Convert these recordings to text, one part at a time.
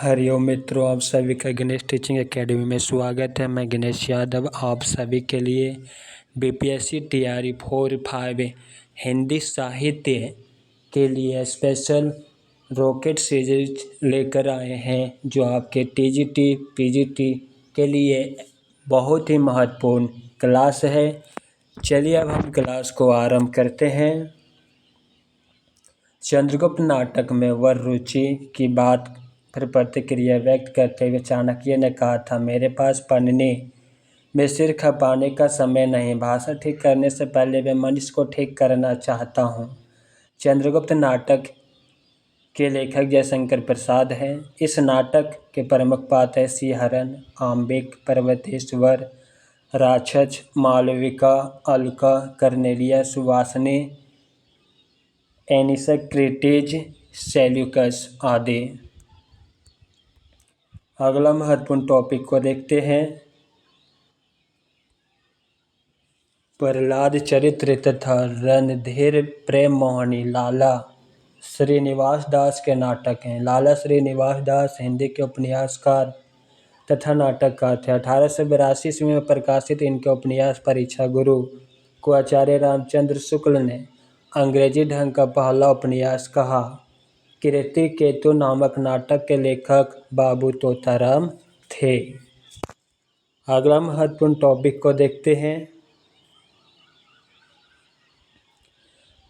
हरिओम मित्रों, आप सभी का गणेश टीचिंग एकेडमी में स्वागत है। मैं गणेश यादव आप सभी के लिए बीपीएससी तैयारी 4-5 हिंदी साहित्य के लिए स्पेशल रॉकेट सीरीज लेकर आए हैं, जो आपके टीजीटी पीजीटी के लिए बहुत ही महत्वपूर्ण क्लास है। चलिए अब हम क्लास को आरंभ करते हैं। चंद्रगुप्त नाटक में वर रुचि की बात पर प्रतिक्रिया व्यक्त करते हुए चाणक्य ने कहा था, मेरे पास पढ़ने में सिर खपाने का समय नहीं, भाषा ठीक करने से पहले मैं मनुष्य को ठीक करना चाहता हूँ। चंद्रगुप्त नाटक के लेखक जयशंकर प्रसाद हैं। इस नाटक के प्रमुख पात्र हैं सिंहरण, आम्बिक, पर्वतेश्वर, राक्षस, मालविका, अलका, कर्नेलिया, सुवासनी, एनिसक्रिटिज, सेल्यूकस आदि। अगला महत्वपूर्ण टॉपिक को देखते हैं। प्रहलाद चरित्र तथा रणधीर प्रेम मोहिनी लाला श्रीनिवास दास के नाटक हैं। लाला श्रीनिवास दास हिंदी के उपन्यासकार तथा नाटककार थे। 1882 ईस्वी में प्रकाशित इनके उपन्यास परीक्षा गुरु को आचार्य रामचंद्र शुक्ल ने अंग्रेजी ढंग का पहला उपन्यास कहा। कीर्ति केतु नामक नाटक के लेखक बाबू तोताराम थे। अगला महत्वपूर्ण टॉपिक को देखते हैं।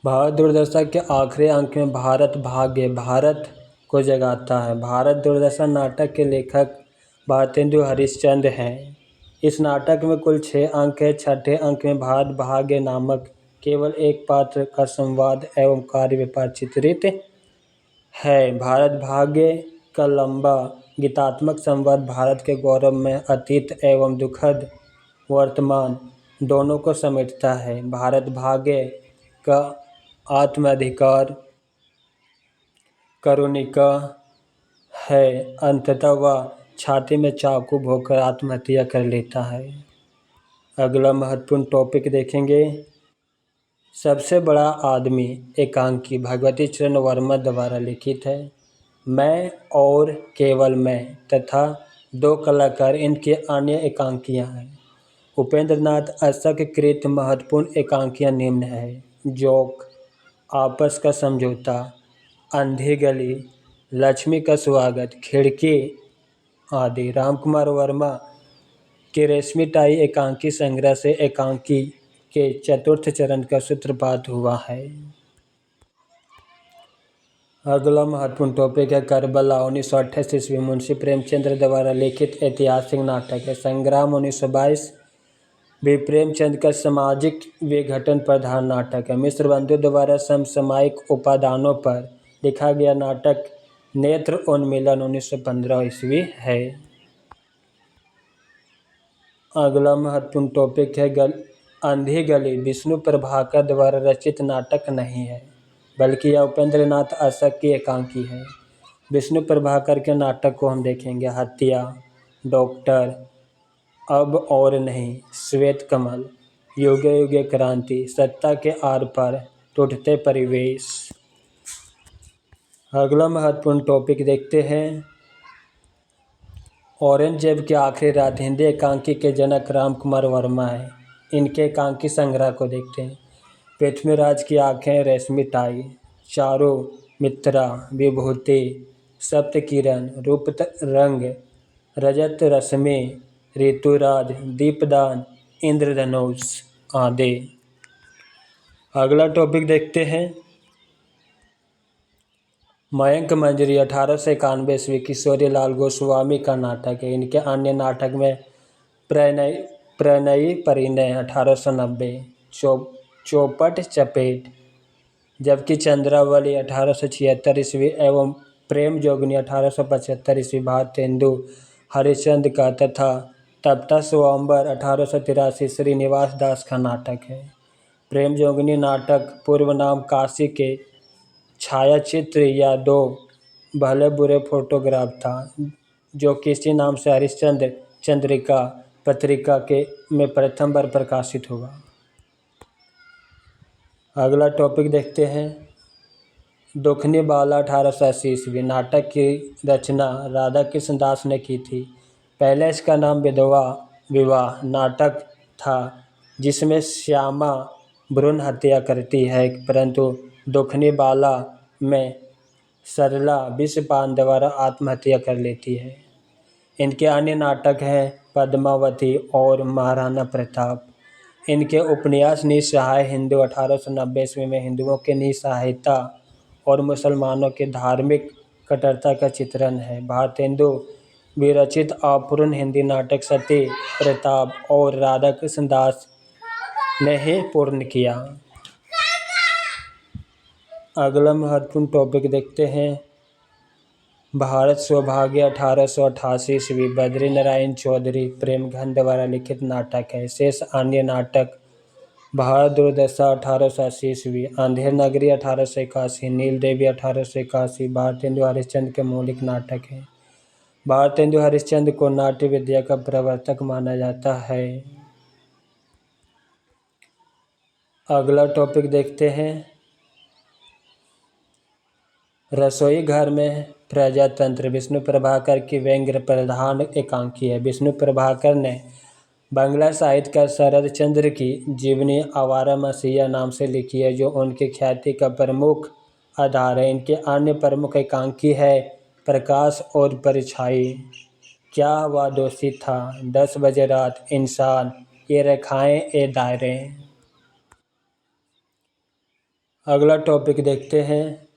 भारत दुर्दशा के आखिरी अंक में भारत भाग्य भारत को जगाता है। भारत दुर्दशा नाटक के लेखक भारतेंदु हरिश्चंद्र हैं। इस नाटक में कुल 6 अंक हैं। छठे अंक में भारत भाग्य नामक केवल एक पात्र का संवाद एवं कार्य व्यापार चित्रित है। भारत भाग्य का लंबा गीतात्मक संवाद भारत के गौरव में अतीत एवं दुखद वर्तमान दोनों को समेटता है। भारत भाग्य का आत्माधिकार करुणिका है। अंततः वह छाती में चाकू भोंकर आत्महत्या कर लेता है। अगला महत्वपूर्ण टॉपिक देखेंगे। सबसे बड़ा आदमी एकांकी भगवती चरण वर्मा द्वारा लिखित है। मैं और केवल मैं तथा 2 कलाकार इनकी अन्य एकांकियाँ हैं। उपेंद्र नाथ अशक कृत महत्वपूर्ण एकांकियाँ निम्न है। जोक, आपस का समझौता, अंधी गली, लक्ष्मी का स्वागत, खिड़की आदि। रामकुमार वर्मा के रेशमी टाई एकांकी संग्रह से एकांकी के चतुर्थ चरण का सूत्रपात हुआ है। अगला महत्वपूर्ण टॉपिक है करबला 1928 ईस्वी मुंशी प्रेमचंद्र द्वारा लिखित ऐतिहासिक नाटक है। संग्राम 1922 भी प्रेमचंद का सामाजिक विघटन प्रधान नाटक है। मिश्र बंधु द्वारा समसामयिक उपादानों पर लिखा गया नाटक नेत्र उन्मीलन 1915 ईस्वी है। अगला महत्वपूर्ण टॉपिक है अंधी गली विष्णु प्रभाकर द्वारा रचित नाटक नहीं है, बल्कि यह उपेंद्र नाथ अशक की एकांकी है। विष्णु प्रभाकर के नाटक को हम देखेंगे। हत्या, डॉक्टर, अब और नहीं, श्वेत कमल, युगे युगे क्रांति, सत्ता के आर पार, टूटते परिवेश। अगला महत्वपूर्ण टॉपिक देखते हैं। औरंगजेब की आखिरी रात हिंदी एकांकी के जनक रामकुमार वर्मा हैं। इनके एकांकी संग्रह को देखते हैं। पृथ्वीराज की आंखें, रेशमी टाई, चारों मित्रा, विभूति, सप्तकिरण, रूप रंग, रजत रश्मि, ऋतुराज, दीपदान, इंद्रधनुष आदि। अगला टॉपिक देखते हैं। मयंक मंजरी 1891 ईस्वी किशोरी लाल गोस्वामी का नाटक है। इनके अन्य नाटक में प्रणयी परिणय 1890, चौपट चपेट, जबकि चंद्रावली 1876 ईस्वी एवं प्रेम जोगनी 1875 ईस्वी भारतेंदु हरिश्चंद्र का तथा तप्ता स्वयंवर 1883 श्रीनिवास दास का नाटक है। प्रेम जोगनी नाटक पूर्व नाम काशी के छायाचित्र या 2 भले बुरे फोटोग्राफ था, जो किसी नाम से हरिश्चंद्र चंद्रिका पत्रिका में प्रथम बार प्रकाशित हुआ। अगला टॉपिक देखते हैं। दुखनी बाला 1880 ईस्वी। नाटक की रचना राधा कृष्ण दास ने की थी। पहले इसका नाम विधवा विवाह नाटक था, जिसमें श्यामा भ्रूण हत्या करती है, परंतु दुखनी बाला में सरला विषपान द्वारा आत्महत्या कर लेती है। इनके अन्य नाटक हैं पद्मावती और महाराणा प्रताप। इनके उपन्यास निस्सहाय हिंदू 1890 ईस्वी में हिंदुओं की निस्सहायता और मुसलमानों की धार्मिक कट्टरता का चित्रण है। भारतेंदु विरचित अपूर्ण हिंदी नाटक सती प्रताप और राधा कृष्ण दास ने ही पूर्ण किया। अगला महत्वपूर्ण टॉपिक देखते हैं। भारत सौभाग्य 1888 ईस्वी बद्री नारायण चौधरी प्रेमघन द्वारा लिखित नाटक है। शेष अन्य नाटक भारत दुर्दशा 1880 ईस्वी, अंधेर नगरी 1881, नील देवी 1881 भारतेंदु हरिश्चंद्र के मौलिक नाटक हैं। भारतेंदु हरिश्चंद्र को नाट्य विद्या का प्रवर्तक माना जाता है। अगला टॉपिक देखते हैं। रसोई घर में प्रजातंत्र विष्णु प्रभाकर की व्यंग्य प्रधान एकांकी है। विष्णु प्रभाकर ने बांग्ला साहित्यकार शरद चंद्र की जीवनी आवारा मसीहा नाम से लिखी है, जो उनकी ख्याति का प्रमुख आधार है। इनके अन्य प्रमुख एकांकी है प्रकाश और परछाई, क्या वह दोषी था, 10 बजे रात, इंसान, ये रेखाएं ए दायरे। अगला टॉपिक देखते हैं।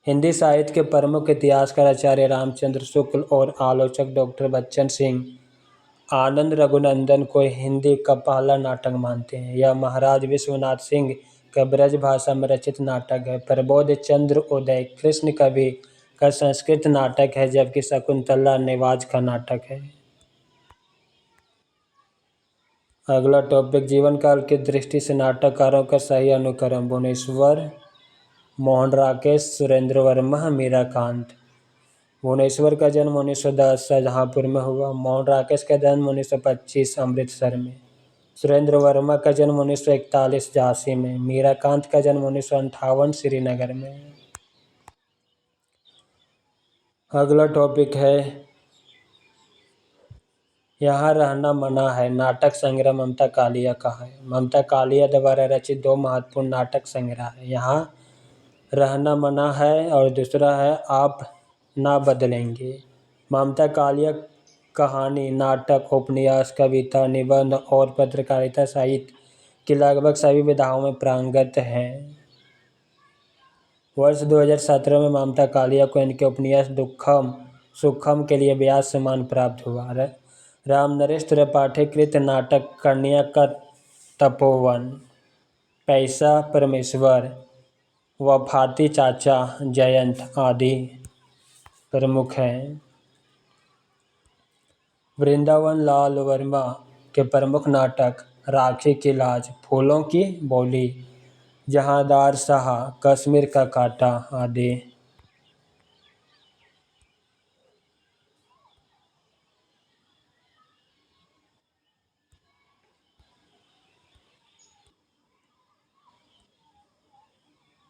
हिंदी साहित्य के प्रमुख इतिहासकार आचार्य रामचंद्र शुक्ल और आलोचक डॉक्टर बच्चन सिंह आनंद रघुनंदन को हिंदी का पहला नाटक मानते हैं। यह महाराज विश्वनाथ सिंह का ब्रज भाषा में रचित नाटक है। प्रबोध चंद्र उदय कृष्ण कवि का संस्कृत नाटक है, जबकि शकुंतला नेवाज का नाटक है। अगला टॉपिक जीवन काल की दृष्टि से नाटककारों का सही अनुक्रम। भुवनेश्वर मोहन राकेश, सुरेंद्र वर्मा, मीराकांत। भुवनेश्वर का जन्म 1910 शाहजहांपुर में हुआ। मोहन राकेश का जन्म 1925 अमृतसर में। सुरेंद्र वर्मा का जन्म 1941 झांसी में। मीराकांत का जन्म 1958 श्रीनगर में। अगला टॉपिक है यहाँ रहना मना है। नाटक संग्रह ममता कालिया का है। ममता कालिया द्वारा रचित 2 महत्वपूर्ण नाटक संग्रह है, यहाँ रहना मना है और दूसरा है आप ना बदलेंगे। ममता कालिया कहानी, नाटक, उपन्यास, कविता, निबंध और पत्रकारिता साहित्य की लगभग सभी विधाओं में पारंगत हैं। वर्ष 2017 में ममता कालिया को इनके उपन्यास दुखम सुखम के लिए व्यास सम्मान प्राप्त हुआ। रामनरेश त्रिपाठी कृत नाटक कन्या का तपोवन, पैसा परमेश्वर, वफाती चाचा, जयंत आदि प्रमुख हैं। वृंदावन लाल वर्मा के प्रमुख नाटक राखी की लाज, फूलों की बोली, जहांदार शाह, कश्मीर का कांटा आदि।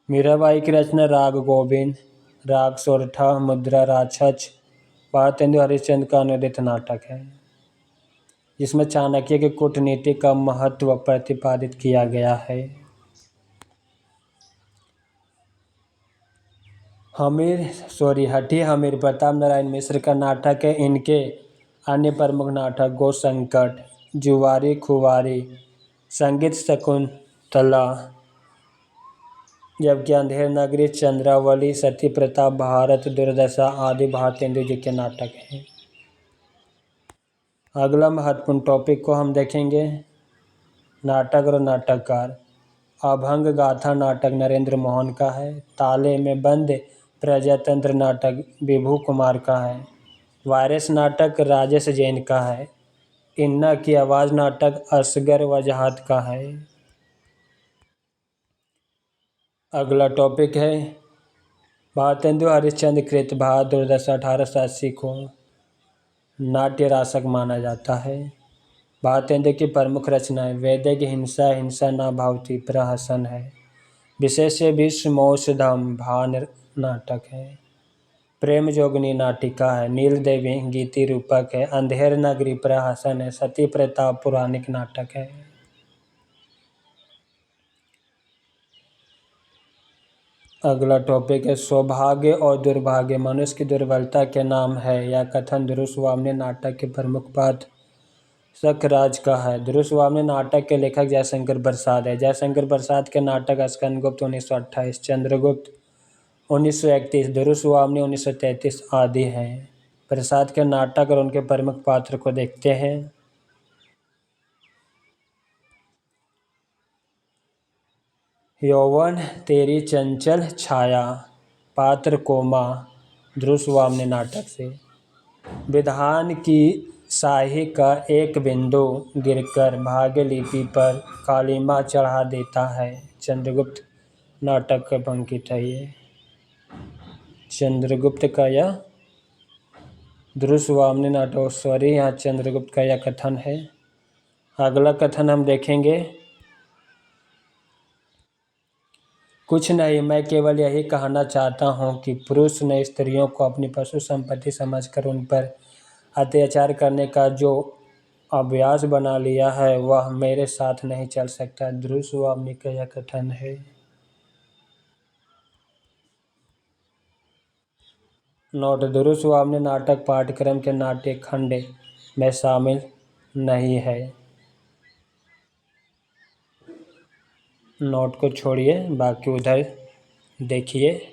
मीराबाई की रचना राग गोविंद, राग सोरठा, मुद्रा राक्षस भारतेंदु हरिश्चंद्र का अनुदित नाटक है, जिसमें चाणक्य की कूटनीति का महत्व प्रतिपादित किया गया है। हठी हमीर प्रताप नारायण मिश्र का नाटक है। इनके अन्य प्रमुख नाटक गो संकट, जुवारी खुवारी, संगीत शकुंतला, जबकि अंधेर नगरी, चंद्रावली, सती प्रताप, भारत दुर्दशा आदि भारतेंदु जी के नाटक हैं। अगला महत्वपूर्ण टॉपिक को हम देखेंगे नाटक और नाटककार। अभंग गाथा नाटक नरेंद्र मोहन का है। ताले में बंद प्रजातंत्र नाटक विभू कुमार का है। वायरस नाटक राजेश जैन का है। इन्ना की आवाज़ नाटक असगर वजाहत का है। अगला टॉपिक है भारतेंदु हरिश्चंद्र कृत भारत दुर्दशा 1880 को नाट्य रासक माना जाता है। भारतेंदु की प्रमुख रचनाएं वैदिक हिंसा, हिंसा न भावती, प्रहसन है। विशेष विषमौषधम, नाटक है। प्रेम जोगनी नाटिका है। नील देवी गीति रूपक है। अंधेर नगरी प्रहसन है। सती प्रताप पौराणिक नाटक है। अगला टॉपिक है सौभाग्य और दुर्भाग्य मनुष्य की दुर्बलता के नाम है। यह कथन ध्रुवस्वामिनी नाटक के प्रमुख पात्र सकराज का है। ध्रुवस्वामिनी नाटक के लेखक जयशंकर प्रसाद है। जयशंकर प्रसाद के नाटक स्कंदगुप्त 1928, चंद्रगुप्त 1931, ध्रुवस्वामिनी 1933 आदि हैं। प्रसाद के नाटक और उनके प्रमुख पात्र को देखते हैं। यौवन तेरी चंचल छाया, पात्र कोमा, ध्रुवस्वामिनी नाटक से। विधान की शाही का एक बिंदु गिरकर भाग्य लिपि पर कालिमा चढ़ा देता है, चंद्रगुप्त नाटक का अंकित है ये। चंद्रगुप्त का यह ध्रुवस्वामिनी नाटक, सॉरी यहाँ चंद्रगुप्त का यह कथन है। अगला कथन हम देखेंगे। कुछ नहीं, मैं केवल यही कहना चाहता हूँ कि पुरुष ने स्त्रियों को अपनी पशु संपत्ति समझकर उन पर अत्याचार करने का जो अभ्यास बना लिया है वह मेरे साथ नहीं चल सकता। ध्रुवस्वामिनी का यह कथन है। नोट: ध्रुवस्वामिनी नाटक पाठ्यक्रम के नाट्य खंड में शामिल नहीं है। नोट को छोड़िए, बाकी उधर देखिए।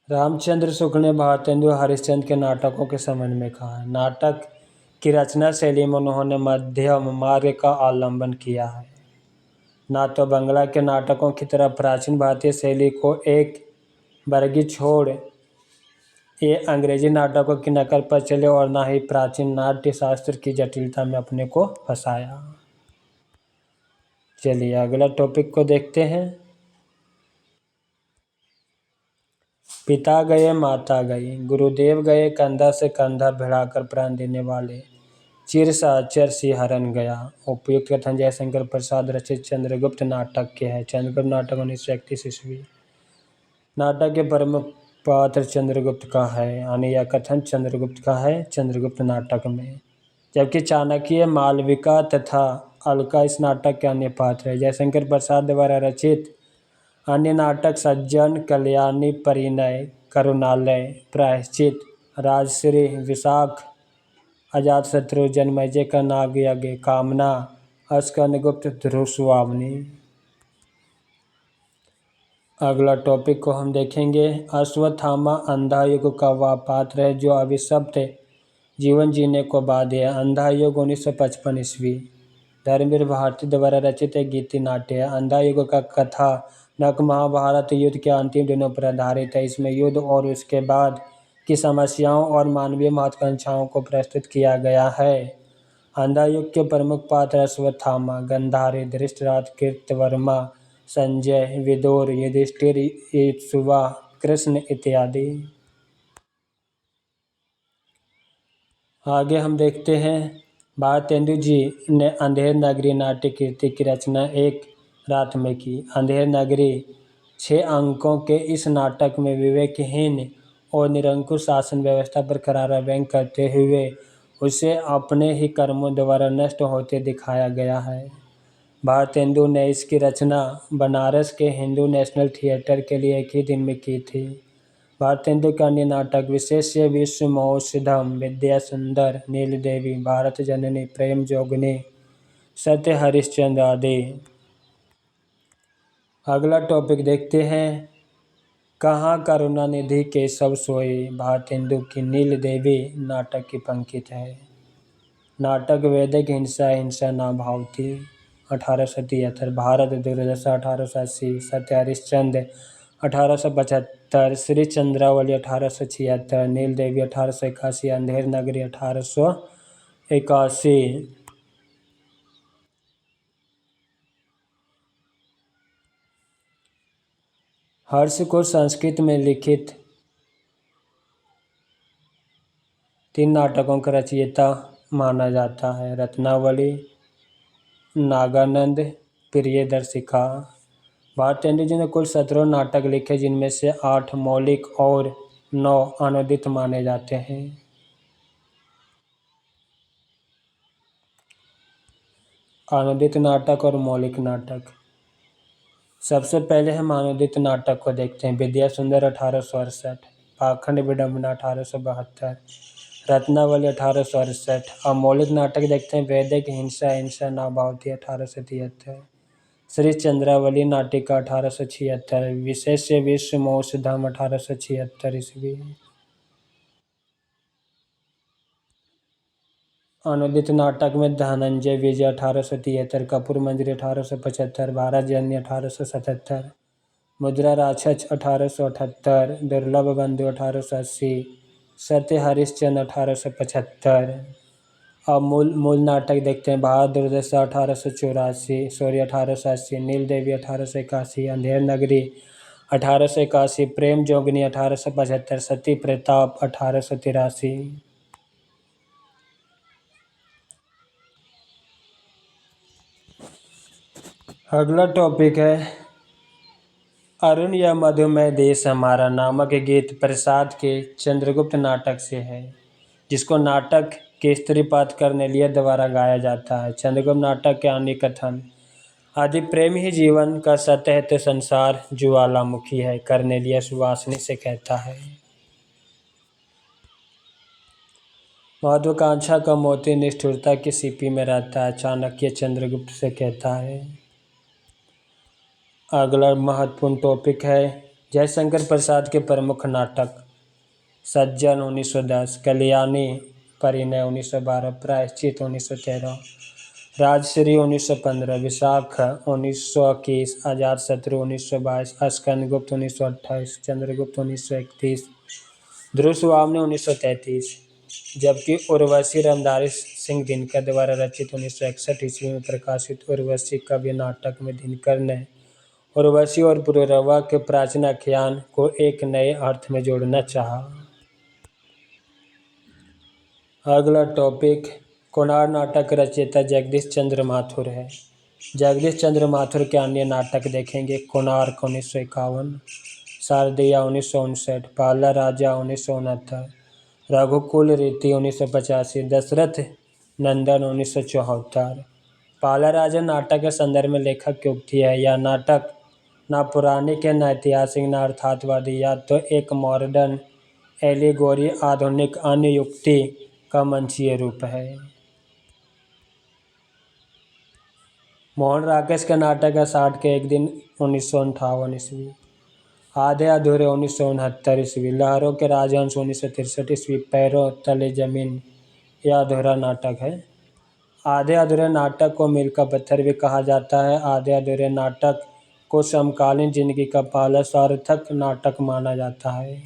रामचंद्र शुक्ल ने भारतेंदु हरिश्चंद्र के नाटकों के संबंध में कहा है। नाटक की रचना शैली में उन्होंने मध्यम मार्ग का अवलंबन किया है। ना तो बंगला के नाटकों की तरह प्राचीन भारतीय शैली को एक वर्गी छोड़ ये अंग्रेजी नाटकों की नकल पर चले और ना ही प्राचीन नाट्य शास्त्र की जटिलता में अपने को फंसाया। चलिए अगला टॉपिक को देखते हैं। पिता गए माता गई, गुरुदेव गए, कंधा से कंधा भिड़ाकर प्राण देने वाले चिर साचर सिहरन गया। उपयुक्त कथन जयशंकर प्रसाद रचित चंद्रगुप्त नाटक के है। चंद्रगुप्त नाटक 1931 ईस्वी। नाटक के प्रमुख पात्र चंद्रगुप्त का है, यानी यह कथन चंद्रगुप्त का है चंद्रगुप्त नाटक में। जबकि चाणक्य, मालविका तथा अलका इस नाटक के अन्य पात्र है। जयशंकर प्रसाद द्वारा रचित अन्य नाटक सज्जन, कल्याणी, परिणय, करुणालय, प्रायश्चित, राजश्री, विशाख, अजातशत्रु, जन्मेजय का नागयज्ञ, कामना, स्कंदगुप्त, ध्रुवस्वामिनी। अगला टॉपिक को हम देखेंगे। अश्वत्थामा अंधा युग का वह पात्र है जो अभिशप्त जीवन जीने को बाध्य है। अंधा युग 1955 ईस्वी। धर्मवीर भारती द्वारा रचित एक गीति नाट्य है। अंधा युग का कथा नक महाभारत युद्ध के अंतिम दिनों पर आधारित है। इसमें युद्ध और उसके बाद की समस्याओं और मानवीय महत्वाकांक्षाओं को प्रस्तुत किया गया है। अंधा युग के प्रमुख पात्र अश्वत्थामा, गांधारी, धृतराष्ट्र, कृतवर्मा, संजय, विदुर, युधिष्ठिर, युत्सुवा, कृष्ण इत्यादि। आगे हम देखते हैं। भारतेंदु जी ने अंधेर नगरी नाट्य कृति की रचना एक रात में की। अंधेर नगरी 6 अंकों के इस नाटक में विवेकहीन और निरंकुश शासन व्यवस्था पर करारा व्यंग करते हुए उसे अपने ही कर्मों द्वारा नष्ट होते दिखाया गया है। भारतेंदु ने इसकी रचना बनारस के हिंदू नेशनल थिएटर के लिए एक ही दिन में की थी। भारतेंदु का अन्य नाटक विशेष्य विश्वमौषधम, विद्यासुंदर, नीलदेवी, भारत जननी, प्रेम जोगनी, सत्य हरिश्चंद्र आदि। अगला टॉपिक देखते हैं। कहाँ करुणानिधि केशव सोई, भारतेंदु की नीलदेवी नाटक की पंक्ति है। नाटक वैदिक हिंसा हिंसा ना भाव थी 1873, भारत दुर्दशा 1880, सत्य हरिश्चंद्र 1875, श्री चंद्रावली 1876, नीलदेवी 1881, अंधेर नगरी 1881। हर्ष को संस्कृत में लिखित 3 नाटकों का रचयिता माना जाता है। रत्नावली, नागानंद, प्रियदर्शिका। भारतेंदु जी ने कुल 17 नाटक लिखे, जिनमें से 8 मौलिक और 9 अनुदित माने जाते हैं। अनुदित नाटक और मौलिक नाटक। सबसे पहले हम अनुदित नाटक को देखते हैं। विद्या सुंदर 1868, पाखंड विडंबना 1872, रत्नावली 1868। अब मौलिक नाटक देखते हैं। वैदिक हिंसा हिंसा नाभावती 1873, श्री चंद्रावली नाटिका 1876, विशेष विश्व मौसधम 1876 ईस्वी। अनुदित नाटक में धनंजय विजय 1873, कपूर मंजरी 1875, भारत जननी 1877, मुद्रा राक्षस 1878, दुर्लभ बंधु 1880, सत्य हरिश्चंद्र 1875। अब मूल नाटक देखते हैं। भारत दुर्दशा 1884, सूर्य 1880, नील देवी 1881, अंधेर नगरी 1881, प्रेम जोगनी 1875, सती प्रताप 1883। अगला टॉपिक है अरुण या मधुमेह देश हमारा नामक गीत प्रसाद के चंद्रगुप्त नाटक से है, जिसको नाटक के स्त्रीपात्र कर्नेलिया द्वारा गाया जाता है। चंद्रगुप्त नाटक के अन्य कथन। आदि प्रेम ही जीवन का सत्य है तो संसार ज्वालामुखी है, कर्नेलिया सुवासिनी से कहता है। महत्वाकांक्षा का मोती निष्ठुरता की सीपी में रहता है, चाणक्य चंद्रगुप्त से कहता है। अगला महत्वपूर्ण टॉपिक है जयशंकर प्रसाद के प्रमुख नाटक। सज्जन 1910, कल्याणी परिणय 1912, प्रायश्चित 1913, राजश्री 1915, विशाख 1921, अजातशत्रु 1922, स्कंदगुप्त 1928, चंद्रगुप्त 1931, ध्रुवस्वामी 1933। जबकि उर्वशी रामधारी सिंह दिनकर द्वारा रचित 1961 ईस्वी में प्रकाशित उर्वशी काव्य नाटक में दिनकर ने उर्वशी और पुरूरवा के प्राचीन आख्यान को एक नए अर्थ में जोड़ना चाहा। अगला टॉपिक कोणार्क नाटक का रचयिता जगदीश चंद्र माथुर है। जगदीश चंद्र माथुर के अन्य नाटक देखेंगे। कोणार्क 1951, शारदिया 1959, पहला राजा 1969, रघुकुल रीति 1985, दशरथ नंदन 1974। पहला राजा नाटक के संदर्भ में लेखक की उक्ति है, यह नाटक न पौराणिक है, न ऐतिहासिक, न अर्थातवादी, या तो एक मॉडर्न एलिगोरी, आधुनिक अन्य युक्ति का मंचीय रूप है। मोहन राकेश का नाटक है 60 के एक दिन 1958 ईस्वी, आधे अधूरे 1969 ईस्वी, लहरों के राजहंस 1963 ईस्वी, पैरों तले जमीन, यह अधूरा नाटक है। आधे अधूरे नाटक को मील का पत्थर भी कहा जाता है। आधे अधूरे नाटक को समकालीन जिंदगी का पहला सार्थक नाटक माना जाता है।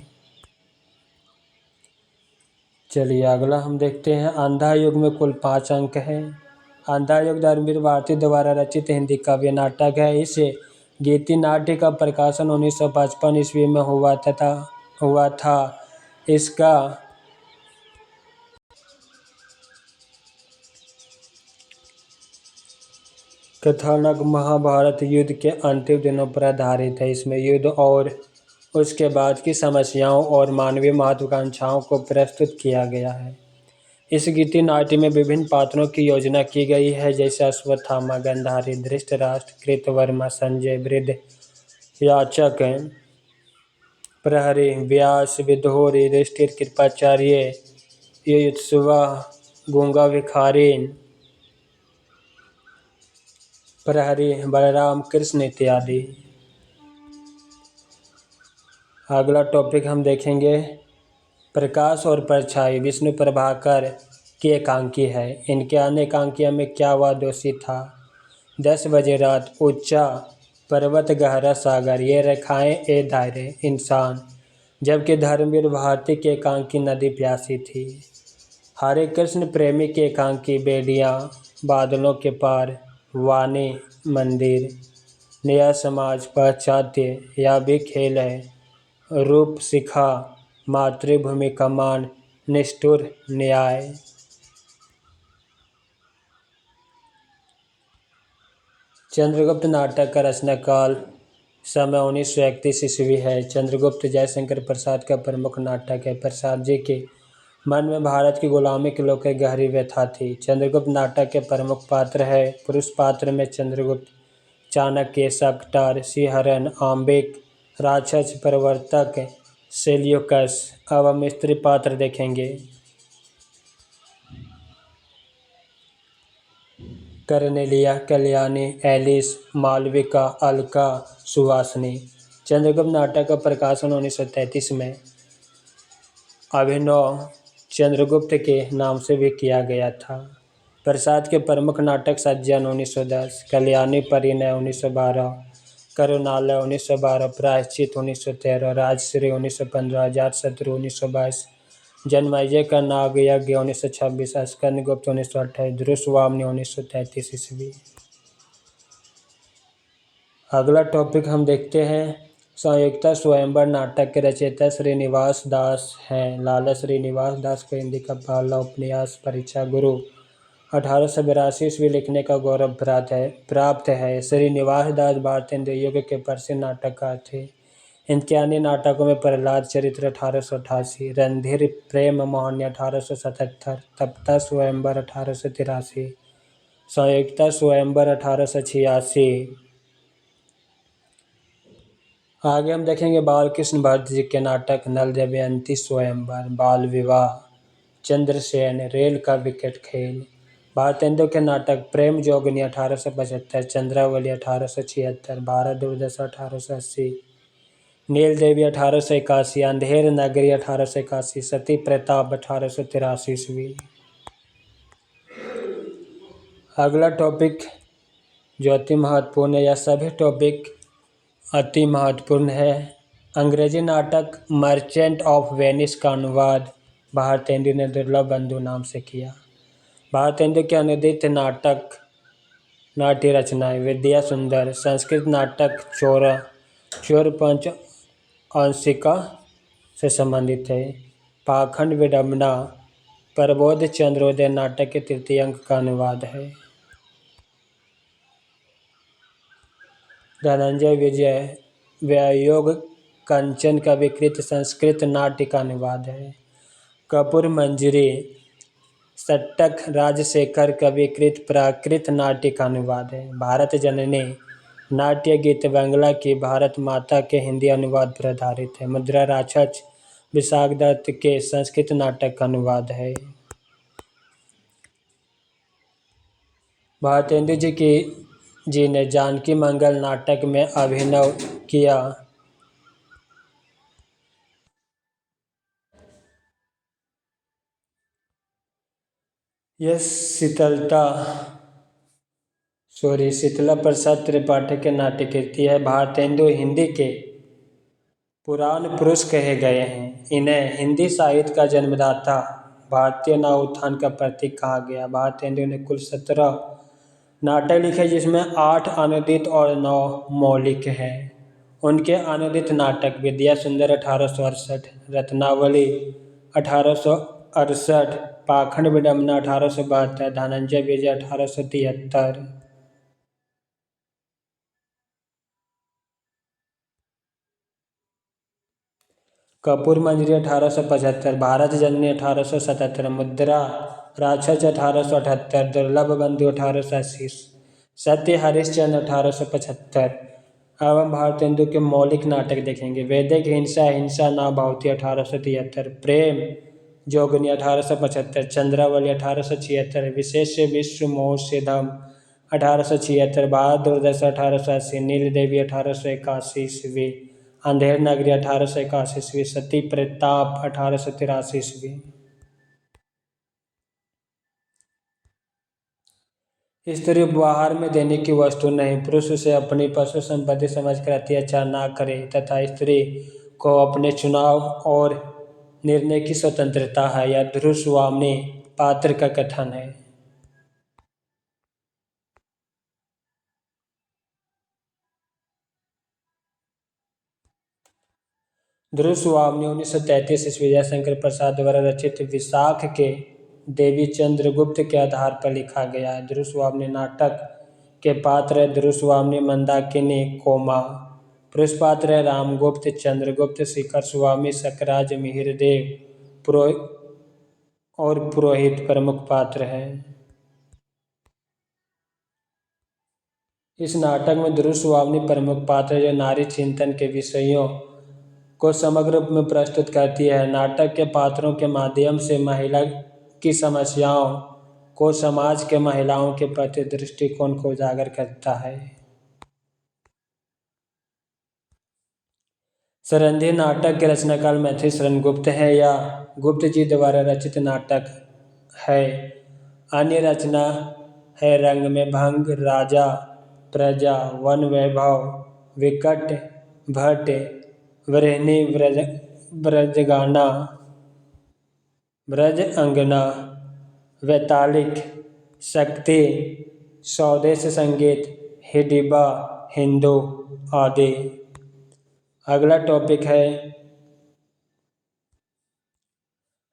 चलिए अगला हम देखते हैं। अंधा युग में कुल 5 अंक हैं। अंधा युग धर्मवीर भारती द्वारा रचित हिंदी काव्य नाटक है। इस गीति नाट्य का प्रकाशन 1955 ईस्वी में हुआ था। इसका कथानक महाभारत युद्ध के अंतिम दिनों पर आधारित है। इसमें युद्ध और उसके बाद की समस्याओं और मानवीय महत्वाकांक्षाओं को प्रस्तुत किया गया है। इस गीति नाट्य में विभिन्न पात्रों की योजना की गई है, जैसे अश्वत्थामा, गांधारी, धृतराष्ट्र, कृतवर्मा, संजय, वृद्ध, याचक, प्रहरी, व्यास, विदुर, युधिष्ठिर, कृपाचार्य, युयुत्सुवा, गूंगा भिखारी, प्रहरी, बलराम, कृष्ण इत्यादि। अगला टॉपिक हम देखेंगे प्रकाश और परछाई। विष्णु प्रभाकर की एकांकी है। इनके अन्य एकांकियों में क्या वह दोषी था, 10 बजे रात, ऊंचा पर्वत, गहरा सागर, ये रेखाएं, ए दायरे, इंसान। जबकि धर्मवीर भारती की एकांकी नदी प्यासी थी। हरे कृष्ण प्रेमी की एकांकी बेड़ियाँ, बादलों के पार, वाणी, मंदिर, नया समाज पाश्चात्य या भी खेल है। रूप शिखा, मातृभूमि का मान, निष्ठुर न्याय। चंद्रगुप्त नाटक का रचना काल समय 1931 ईस्वी है। चंद्रगुप्त जयशंकर प्रसाद का प्रमुख नाटक है। प्रसाद जी के मन में भारत की गुलामी के लोग गहरी व्यथा थी। चंद्रगुप्त नाटक के प्रमुख पात्र है। पुरुष पात्र में चंद्रगुप्त, चाणक्य, शकटार, सिंहरण, आम्बिक, राक्षस, प्रवर्तक, सेल्यूकस। अब हम स्त्री पात्र देखेंगे। कर्नेलिया, कल्याणी, एलिस, मालविका, अलका, सुहासिनी। चंद्रगुप्त नाटक का प्रकाशन 1933 में अभिनव चंद्रगुप्त के नाम से भी किया गया था। प्रसाद के प्रमुख नाटक सज्जन 1910, कल्याणी परिणय 1912, करुणालय 1912, प्रायश्चित 1913, राजश्री 1915, अजातशत्रु 1922, जन्मेजय का नाग यज्ञ 1926, स्कंदगुप्त 1928, ध्रुवस्वामिनी 1933 ईस्वी। अगला टॉपिक हम देखते हैं। संयुक्ता स्वयंवर नाटक के रचयिता श्रीनिवास दास हैं। लाला श्रीनिवास दास को हिंदी का पहला उपन्यास परीक्षा गुरु 1882 ईस्वी लिखने का गौरव प्राप्त है। श्रीनिवास दास भारतीय युग के प्रसिद्ध नाटककार थे। इनके अन्य नाटकों में प्रहलाद चरित्र 1888, रणधीर प्रेम मोहनी 1877, तप्ता स्वयंवर 1883, संयुक्ता स्वयंवर 1886। आगे हम देखेंगे बालकृष्ण भट्ट जी के नाटक नल दमयंती स्वयंवर, बाल विवाह, चंद्रसेन, रेल का विकेट खेल। भारतेंदु के नाटक प्रेम जोगनी 1875, चंद्रावली 1876, भारत दुर्दशा 1880, नील देवी 1881, अंधेर नगरी 1881, सती प्रताप 1883 ईस्वी। अगला टॉपिक जो अति महत्वपूर्ण है, या सभी टॉपिक अति महत्वपूर्ण है। अंग्रेजी नाटक मर्चेंट ऑफ वेनिस का अनुवाद भारतेंदु ने दुर्लभ बंधु नाम से किया। भारतेंदु के अनुदित नाटक नाट्य रचनाएं विद्या सुंदर, संस्कृत नाटक चोर पंच अंशिका से संबंधित है। पाखंड विडंबना प्रबोध चंद्रोदय नाटक के तृतीय अंक का अनुवाद है। धनंजय विजय व्यायोग कंचन का विकृत संस्कृत नाट्य का अनुवाद है। कपूर मंजरी सट्टक राजशेखर का विकृत प्राकृत नाट्य का अनुवाद है। भारत जननी नाट्य गीत बंगला की भारत माता के हिंदी अनुवाद पर आधारित है। मुद्रा राक्षस विशाख दत्त के संस्कृत नाटक का अनुवाद है। भारतेंदु जी ने जानकी मंगल नाटक में अभिनय किया। यह शीतला प्रसाद त्रिपाठी के नाट्य कृति है। भारतेंदु हिंदी के पुराण पुरुष कहे गए हैं। इन्हें हिंदी साहित्य का जन्मदाता, भारतीय नव उत्थान का प्रतीक कहा गया। भारतेंदु ने कुल 17 नाटक लिखे, जिसमें 8 अनुदित और 9 मौलिक हैं। उनके अनुदित नाटक विद्या सुंदर 1868, रत्नावली 1868, पाखंड विडंबना 1872, धनंजय विजय 1873। कपूर मंजरी 1875, भारत जननी 1877, मुद्रा राक्षस 1878, दुर्लभ बंधु 1880, सत्य हरिश्चंद्र 1875। अब हम भारतेंदु के मौलिक नाटक देखेंगे। वैदिक हिंसा हिंसा ना भावती 1873, प्रेम जोगनी 1875, चंद्रावली 1876, विशेष विश्व मोहसिधम 1876, भारत दुर्दशा 1880, नील देवी 1881 ईस्वी, अंधेर नगरी 1881 ईस्वी, सती प्रताप 1883 ईस्वी। स्त्री उपहार में देने की वस्तु नहीं, पुरुष उसे अपनी पशु संपत्ति समझकर अत्याचार न करे तथा स्त्री को अपने चुनाव और निर्णय की स्वतंत्रता है। यह ध्रुवस्वामिनी पात्र का कथन है। ध्रुव सुवामनी 1933 ईस्वी जयशंकर प्रसाद द्वारा रचित विशाख के देवी चंद्रगुप्त के आधार पर लिखा गया है। ध्रुव सुवामनी नाटक के पात्र है ध्रुव सुवामनी, मंदाकिनी, कोमा। पुरुष पात्र है रामगुप्त, चंद्रगुप्त, शिखर स्वामी, सकराज, मिहिरदेव और पुरोहित प्रमुख पात्र हैं। इस नाटक में ध्रुव सुवामनी प्रमुख पात्र है, जो नारी चिंतन के विषयों को समग्र रूप में प्रस्तुत करती है। नाटक के पात्रों के माध्यम से महिला की समस्याओं को समाज के महिलाओं के प्रति दृष्टिकोण को उजागर करता है। सरंधी नाटक के रचनाकाल मैथिली शरण गुप्त है या गुप्त जी द्वारा रचित नाटक है। अन्य रचना है रंग में भंग, राजा प्रजा, वन वैभव, विकट भट्ट, वृहणी, ब्रजगाना, ब्रज अंगना, वैतालिक, शक्ति, स्वदेश संगीत, हिडिंबा, हिंदू आदि। अगला टॉपिक है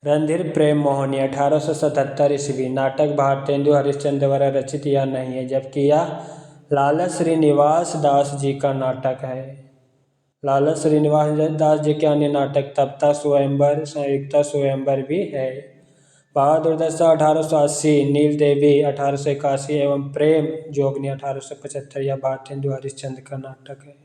रणधीर प्रेम मोहिनी 1877 ईस्वी। नाटक भारतेंदु हरिश्चंद्र द्वारा रचित या नहीं है, जबकि यह लाला श्रीनिवास दास जी का नाटक है। लाला श्रीनिवास दास जी के अन्य नाटक तप्ता स्वयंवर, संयुक्ता स्वयंवर भी है। बहादुर दशा 1880, नील देवी 1881 एवं प्रेम जोगनी 1875 यह भारतेंदु हरिश्चंद्र का नाटक है।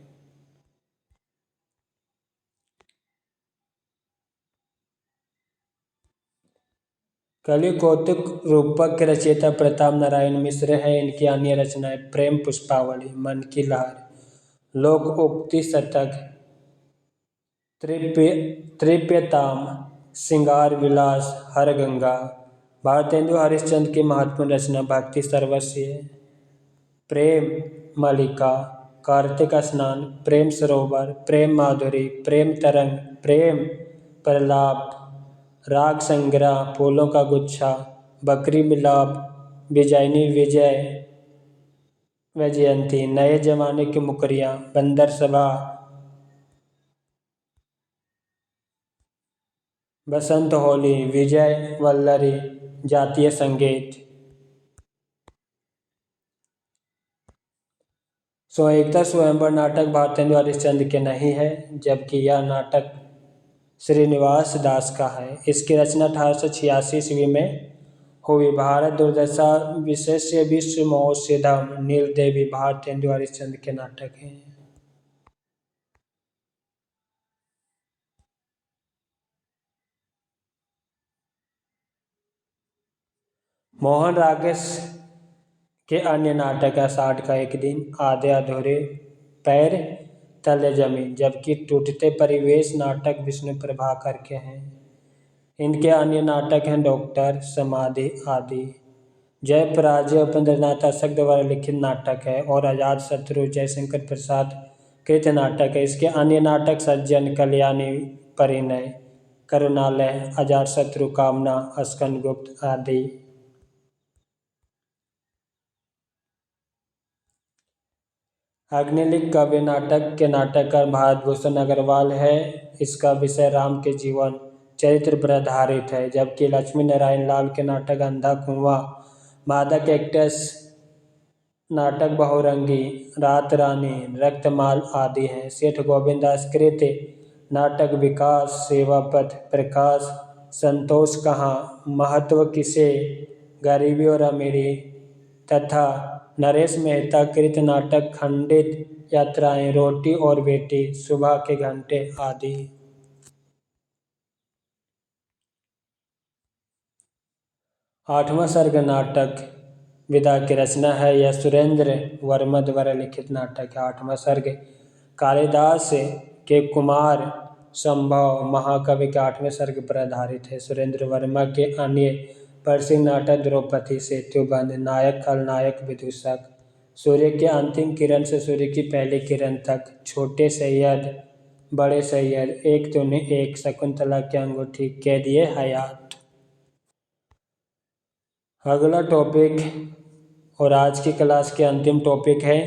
कलि कौतुक रूपक के रचयिता प्रताप नारायण मिश्र है। इनकी अन्य रचनाएं प्रेम पुष्पावली, मन की लहर, लोक उक्ति शतक, तृप्यताम, श्रृंगार विलास, हर गंगा। भारतेंदु हरिश्चंद्र की महत्वपूर्ण रचना भक्ति सर्वस्व, प्रेम मलिका, कार्तिक स्नान, प्रेम सरोवर, प्रेम माधुरी, प्रेम तरंग, प्रेम प्रलाप, राग संग्रह, फूलों का गुच्छा, बकरी मिलाप, विजयनी विजय, वैजयंती, नए जमाने की मुकरियाँ, बंदर सभा, बसंत होली, विजय वल्लरी, जातीय संगीत। संयुक्ता स्वयंवर नाटक भारतेंदु हरिश्चंद्र के नहीं है, जबकि यह नाटक श्रीनिवास दास का है। इसकी रचना 1886 ईस्वी में हुई। भारत दुर्दशा विशेष्य विश्व महोत्सधम, नील देवी भारतेंदु हरिश्चंद्र के नाटक हैं। मोहन राकेश के अन्य नाटक आषाढ़ का एक दिन, आधे अधूरे, पैर तले जमीन, जबकि टूटते परिवेश नाटक विष्णु प्रभाकर के हैं। इनके अन्य नाटक हैं डॉक्टर, समाधि आदि। जय पराजय उपेंद्रनाथ अशोक द्वारा लिखित नाटक है और आजाद शत्रु जयशंकर प्रसाद कृत नाटक है। इसके अन्य नाटक सज्जन, कल्याणी, परिणय, करुणालय, आजाद शत्रु, कामना, स्कंदगुप्त आदि। अग्निलिख काव्य नाटक के नाटककार भारत भूषण अग्रवाल है। इसका विषय राम के जीवन चरित्र पर आधारित है, जबकि लक्ष्मी नारायण लाल के नाटक अंधा कुआं, मादक एक्ट्रेस नाटक बहुरंगी, रात रानी, रक्तमाल आदि हैं। सेठ गोविंद दास कृत नाटक विकास, सेवापथ, प्रकाश, संतोष कहाँ, महत्व किसे, गरीबी और अमीरी तथा नरेश मेहता कृत नाटक खंडित यात्राएं, रोटी और बेटी, सुबह के घंटे आदि। आठवां सर्ग नाटक विदा की रचना है। यह सुरेंद्र वर्मा द्वारा लिखित नाटक है। आठवां सर्ग कालिदास के कुमार संभव महाकाव्य के 8वें सर्ग पर आधारित है। सुरेंद्र वर्मा के अन्य प्रसिद्ध नाटक द्रौपदी, सेतुबंध, नायक खलनायक, विदूषक, सूर्य की अंतिम किरण से सूर्य की पहली किरण तक, छोटे सैयद, बड़े सैयद, एक तूने एक, शकुंतला की अंगूठी, कैदिए हयात। अगला टॉपिक और आज की क्लास के अंतिम टॉपिक है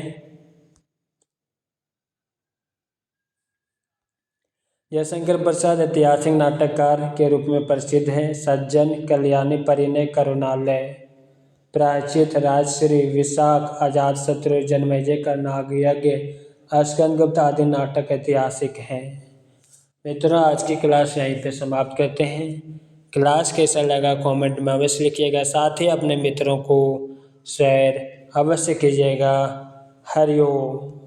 जयशंकर प्रसाद ऐतिहासिक नाटककार के रूप में प्रसिद्ध हैं। सज्जन, कल्याणी, परिणय, करुणालय, प्रायश्चित, राजश्री, विशाख, अजातशत्रु, जन्मेजय का नागयज्ञ, स्कंदगुप्त आदि नाटक ऐतिहासिक हैं। मित्रों, आज की क्लास यहीं पे समाप्त करते हैं। क्लास कैसा लगा कमेंट में अवश्य लिखिएगा। साथ ही अपने मित्रों को शेयर अवश्य कीजिएगा। हरिओम।